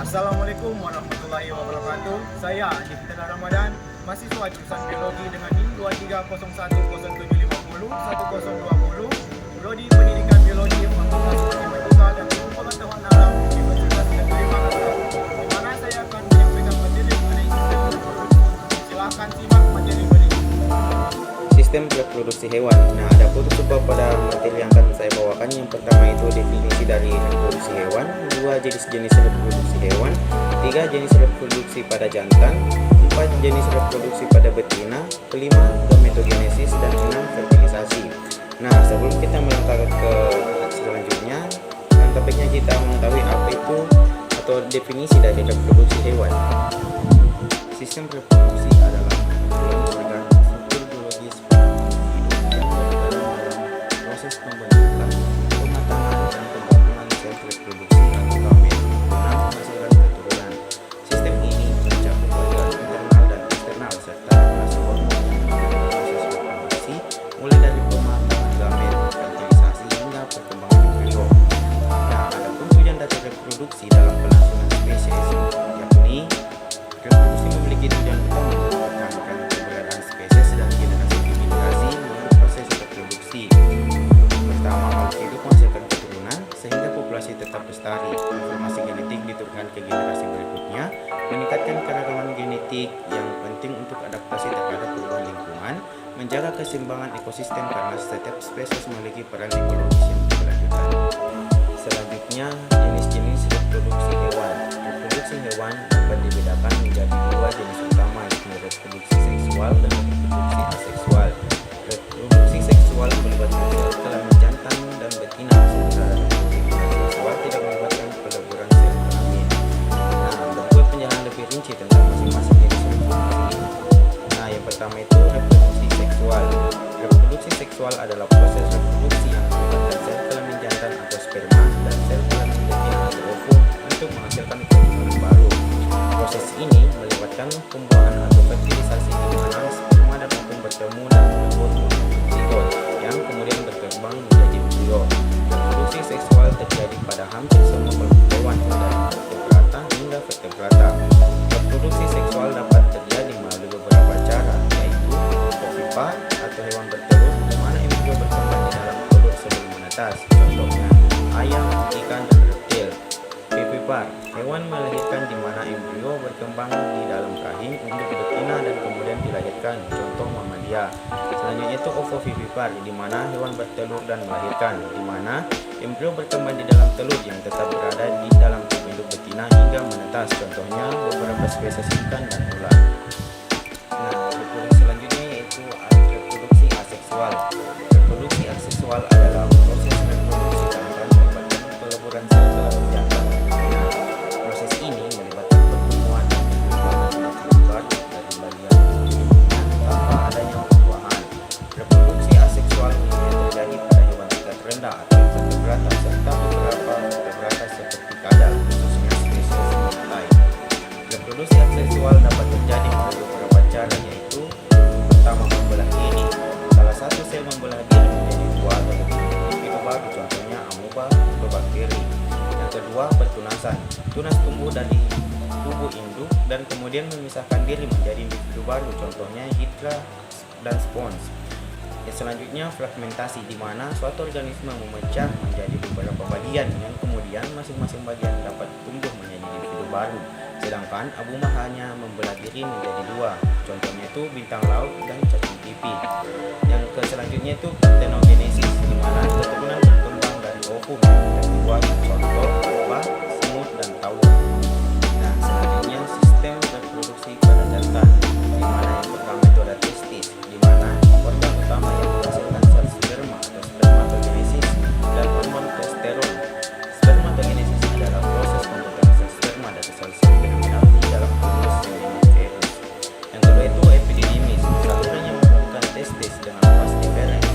Assalamualaikum warahmatullahi wabarakatuh. Saya Diftera Ramadan, mahasiswa jurusan Biologi dengan NIM 230107501020, Prodi Pendidikan Biologi Fakultas Matematika dan Ilmu Pengetahuan Alam Universitas Negeri Makassar, di mana saya akan menyampaikan materi mengenai sistem reproduksi. Silakan simak materi berikut. Sistem reproduksi hewan. Nah, ada sebab pada materi yang akan saya bawakan. Yang pertama itu definisi dari reproduksi hewan, 2 jenis-jenis reproduksi hewan, 3 jenis reproduksi pada jantan, 4 jenis reproduksi pada betina, kelima gametogenesis, dan 6 fertilisasi. Nah, sebelum kita melangkah ke selanjutnya, topiknya kita mengetahui apa itu atau definisi dari reproduksi hewan. Sistem reproduksi adalah organ struktur biologis hidup yang berperan dalam proses pembentukan, pematangan, dan pembangunan sel reproduksi atau gamet guna menghasilkan keturunan. Sistem ini mencakup organ internal dan eksternal serta regulasi hormon yang mendukung proses reproduksi, mulai dari pematangan gamet, fertilisasi hingga perkembangan embrio. Nah, ada tujuan dari reproduksi dalam kelangsungan spesies, yakni reproduksi memiliki tujuan utama mempertahankan keberadaan spesies dan generasi ke generasi melalui proses reproduksi. Pertama, makhluk hidup menghasilkan keturunan sehingga populasi tetap lestari. Informasi genetik diturunkan ke generasi berikutnya, meningkatkan keragaman genetik yang penting untuk adaptasi terhadap perubahan lingkungan, menjaga keseimbangan ekosistem karena setiap spesies memiliki peran ekologis yang berkelanjutan. Selanjutnya, jenis-jenis reproduksi hewan. Reproduksi hewan dapat dibedakan menjadi 2 jenis utama, yaitu reproduksi seksual dan reproduksi aseksual. Reproduksi seksual melibatkan sel kelamin jantan dan betina, sementara reproduksi aseksual tidak melibatkan peleburan sel kelamin. Nah, berikut penjelasan lebih rinci tentang masing-masing jenis reproduksi. Nah, yang pertama itu reproduksi seksual. Reproduksi seksual adalah proses reproduksi yang melibatkan sel kelamin jantan atau sperma dan sel kelamin betina atau ovum untuk menghasilkan keturunan baru. Proses ini melibatkan pembuahan atau fertilisasi di mana sperma dan ovum bertemu dan membentuk zigot yang kemudian berkembang menjadi embrio. Reproduksi seksual terjadi pada hampir semua makhluk hewan dari vertebrata hingga vertebrata. Reproduksi seksual dapat terjadi melalui beberapa cara, yaitu ovipar atau hewan bertelur di mana embrio berkembang di dalam telur sebelum menetas. Contohnya ayam, ikan, dan reptil. Vivipar, hewan melahirkan di mana embrio berkembang di dalam rahim untuk betina dan kemudian dilahirkan. Contoh mamalia. Selanjutnya itu ovovivipar, di mana hewan bertelur dan melahirkan, di mana embrio berkembang di dalam telur yang tetap berada di dalam tubuh induk betina hingga menetas. Contohnya beberapa spesies ikan dan ular. Nah, reproduksi selanjutnya yaitu reproduksi aseksual. Reproduksi aseksual adalah proses reproduksi tanpa melibatkan peleburan sel kelamin jantan. Nah, proses ini melibatkan pertemuan dan perkembangan ular dari bagian hidupnya tanpa adanya pembuahan. Reproduksi aseksual umumnya terjadi pada hewan tingkat rendah atau vertebrata serta beberapa vertebrata seperti kadal, khususnya spesies montai. Reproduksi aseksual dapat terjadi melalui beberapa cara, yaitu pertama, membelah diri. Salah satu sel membelah diri menjadi 2 atau lebih individu baru, contohnya amoeba atau bakteri. Yang kedua, pertunasan. Tunas tumbuh dari tubuh induk dan kemudian memisahkan diri menjadi individu baru, contohnya hidra dan spons. Yang selanjutnya, fragmentasi, di mana suatu organisme memecah menjadi beberapa bagian yang kemudian masing-masing bagian dapat tumbuh menjadi individu baru. Sedangkan abuma hanya membelah diri menjadi 2, contohnya itu bintang laut dan cacing pipih. Yang selanjutnya itu parthenogenesis, di mana keturunan berkembang dari ovum yang dibuat, contoh larva, semut, dan tawon. Nah, selanjutnya sistem reproduksi pada jantan, di mana yang pertama itu ada testis, di mana organ utama yang menghasilkan sel sperma atau spermatogenesis dan hormon testosteron. Spermatogenesis adalah proses pembentukan sel sperma dari sel-sel germinal di dalam tubuh sel fetus. Yang kedua itu epididymis, saluran yang menghubungkan testis dengan vas deferens.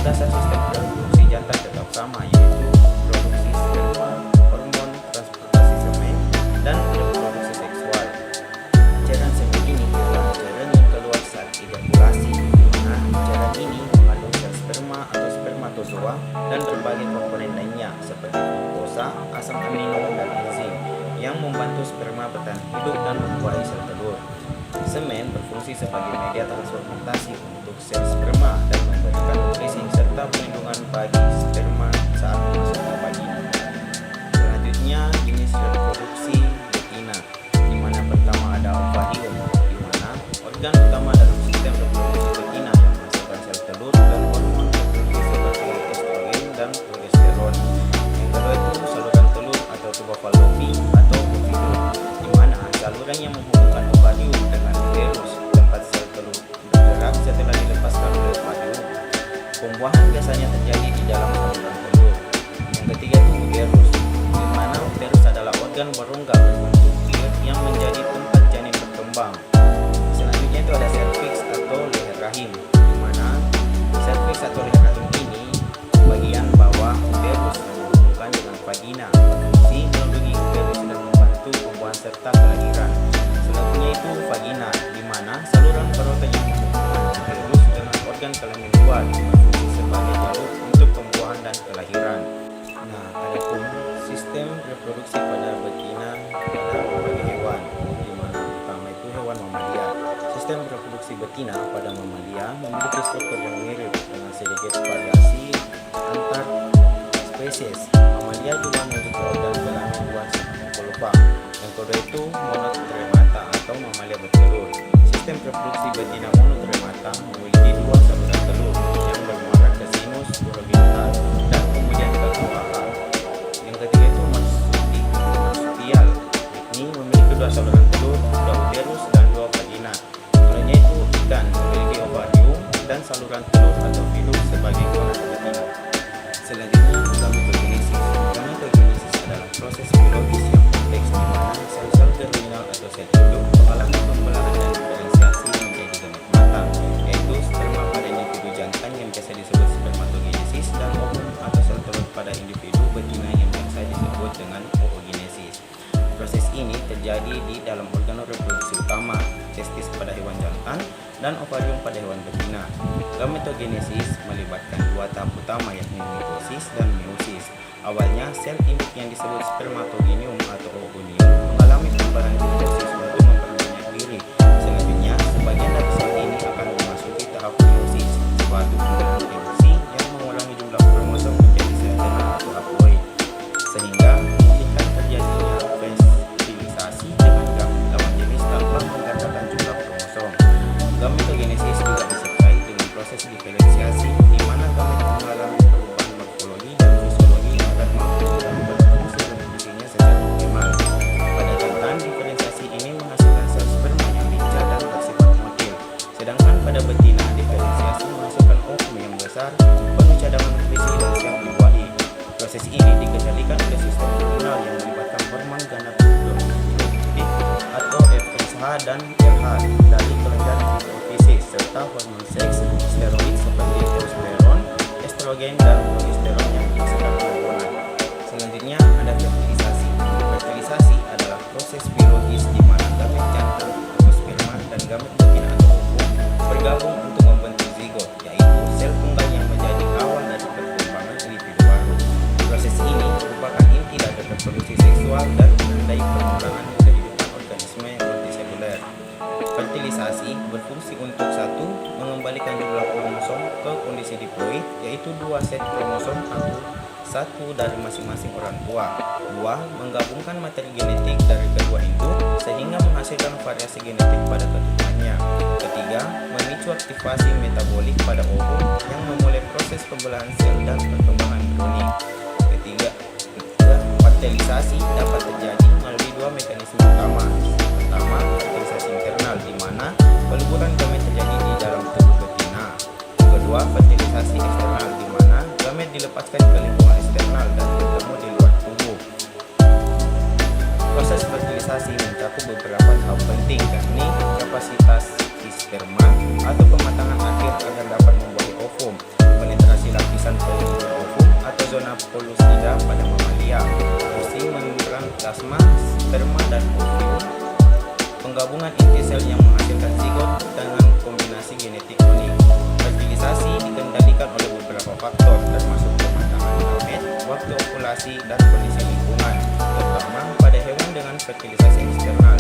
dasar sistem reproduksi jantan tetap sama, yaitu produksi sperma, hormon, transportasi semen, dan reproduksi seksual. Cairan semen ini adalah cairan yang keluar saat ejakulasi, di mana cairan ini mengandung sel sperma atau spermatozoa dan berbagai komponen lainnya seperti glukosa, asam amino, dan enzim yang membantu sperma bertahan hidup dan membuahi sel telur. Semen berfungsi sebagai media transfermentasi untuk sel sperma dan memberikan nutrisi serta perlindungan bagi sperma saat masuk ke vagina. Selanjutnya, jenis reproduksi betina, di mana pertama ada ovarium, di mana organ utama dalam sistem reproduksi betina yang menghasilkan sel telur dan hormon reproduksi seperti estrogen dan progesteron. Yang kedua itu saluran telur atau tuba fallopi atau ovidum, di mana saluran yang menghubungkan ovarium dengan uterus tempat sel telur bergerak setelah dilepaskan oleh ovarium. Pembuahan biasanya terjadi di dalam saluran telur. Yang ketiga itu uterus, di mana uterus adalah organ berongga berbentuk bulir yang menjadi tempat janin berkembang. Selanjutnya itu ada serviks atau leher rahim, di mana serviks atau leher rahim ini bagian bawah uterus yang menghubungkan dengan vagina, berfungsi melindungi uterus dan membantu pembuahan serta kelahiran. Selanjutnya itu vagina, di mana saluran parotid yang menghubungkan uterus dengan organ kelamin luar berfungsi sebagai jalur untuk pembuahan dan kelahiran. Nah, adapun sistem reproduksi pada betina pada berbagai hewan, di mana pertama itu hewan mamalia. Sistem reproduksi betina pada mamalia memiliki struktur yang mirip dengan sedikit variasi antar spesies. Mamalia juga memiliki organ kelamin luar seperti vulva. Yang kedua itu monotremata atau mamalia bertelur. Sistem reproduksi betina monotremata memiliki dua saluran telur yang bermuara ke sinus, urogenital, dan kemudian ke kloaka. Yang ketiga itu marsupial. Ini memiliki dua saluran telur, dua uterus, dan dua vagina. Selanjutnya itu ikan memiliki ovarium dan saluran telur atau filum sebagai gonad betina. Selanjutnya gametogenesis. Gametogenesis adalah proses biologis yang kompleks di mana sel-sel germinal atau sel induk mengalami pembelahan dan diferensiasi menjadi gamet matang, yaitu sperma pada individu jantan yang biasa disebut spermatogenesis dan ovum atau sel telur pada individu betina yang biasa disebut dengan oogenesis. Proses ini terjadi di dalam organ reproduksi utama, testis pada hewan jantan dan ovarium pada hewan betina. Gametogenesis melibatkan dua tahap utama yakni mitosis dan meiosis. Awalnya, sel induk yang disebut spermatogonium atau oogonium mengalami perubahan mitosis untuk memperbanyak diri. Selanjutnya, sebagian dari sel ini akan memasuki tahap meiosis, suatu pembentukan evolusi yang mengurangi jumlah kromosom menjadi sel general atau haploid, sehingga memungkinkan terjadinya fertilisasi dengan gamet lawan jenis tanpa meningkatkan jumlah kromosom. Gametogenesis juga disertai dengan proses diferensiasi di mana gamet mengalami perubahan morfologi dan fisiologi agar mampu dan berfungsi reproduksinya secara optimal. Pada jantan, diferensiasi ini menghasilkan sel sperma yang lincah dan bersifat motil, sedangkan pada betina diferensiasi menghasilkan ovum yang besar, penuh cadangan nutrisi dan siap dibuahi. Proses ini dikendalikan oleh sistem hormonal yang melibatkan hormon gonadotropin atau FSH dan LH dari kelenjar hipofisis serta hormon seks steroid seperti testosteron, estrogen, dan progesteron yang dihasilkan oleh gonad. Selanjutnya ada fertilisasi. Fertilisasi adalah proses biologis di mana gamet jantan atau sperma dan gamet betina atau ovum bergabung untuk membentuk zigot, yaitu sel tunggal yang menjadi awal dari perkembangan individu baru. Proses ini merupakan inti dari reproduksi seksual dan menandai perkembangan kehidupan organisme multiseluler. Fertilisasi berfungsi untuk satu, mengembalikan jumlah kromosom ke kondisi diploid, yaitu dua set kromosom atau satu dari masing-masing orang tua. Dua, menggabungkan materi genetik dari kedua induk sehingga menghasilkan variasi genetik pada keturunannya. Ketiga, memicu aktivasi metabolik pada ovum yang memulai proses pembelahan sel dan perkembangan embrionik. Ketiga, fertilisasi dapat terjadi melalui dua mekanisme utama. Pertama, fertilisasi internal di mana peleburan gamet terjadi di dalam tubuh betina. Kedua, fertilisasi eksternal di mana gamet dilepaskan ke lingkungan eksternal dan bertemu di luar tubuh. Proses fertilisasi mencakup beberapa tahap penting, yakni kapasitas si sperma atau pematangan akhir agar dapat membuahi ovum, penetrasi produksi lapisan follicular ovum atau zona pollusida pada mamalia, fungsi membran plasma, sperma, dan ovum, penggabungan inti sel yang menghasilkan zigot dengan kombinasi genetik unik. Fertilisasi dikendalikan oleh beberapa faktor termasuk kematangan gamet, waktu ovulasi, dan kondisi lingkungan, terutama pada hewan dengan fertilisasi eksternal.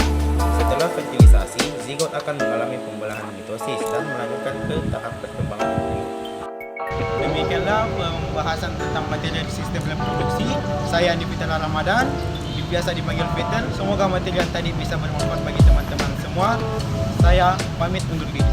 Setelah fertilisasi, zigot akan mengalami pembelahan mitosis dan melanjutkan ke tahap perkembangan embrio. Demikianlah pembahasan tentang materi sistem reproduksi. Saya Andi Fitala Ramadan, biasa dipanggil Peter. Semoga materi yang tadi bisa bermanfaat bagi teman-teman semua. Saya pamit undur diri.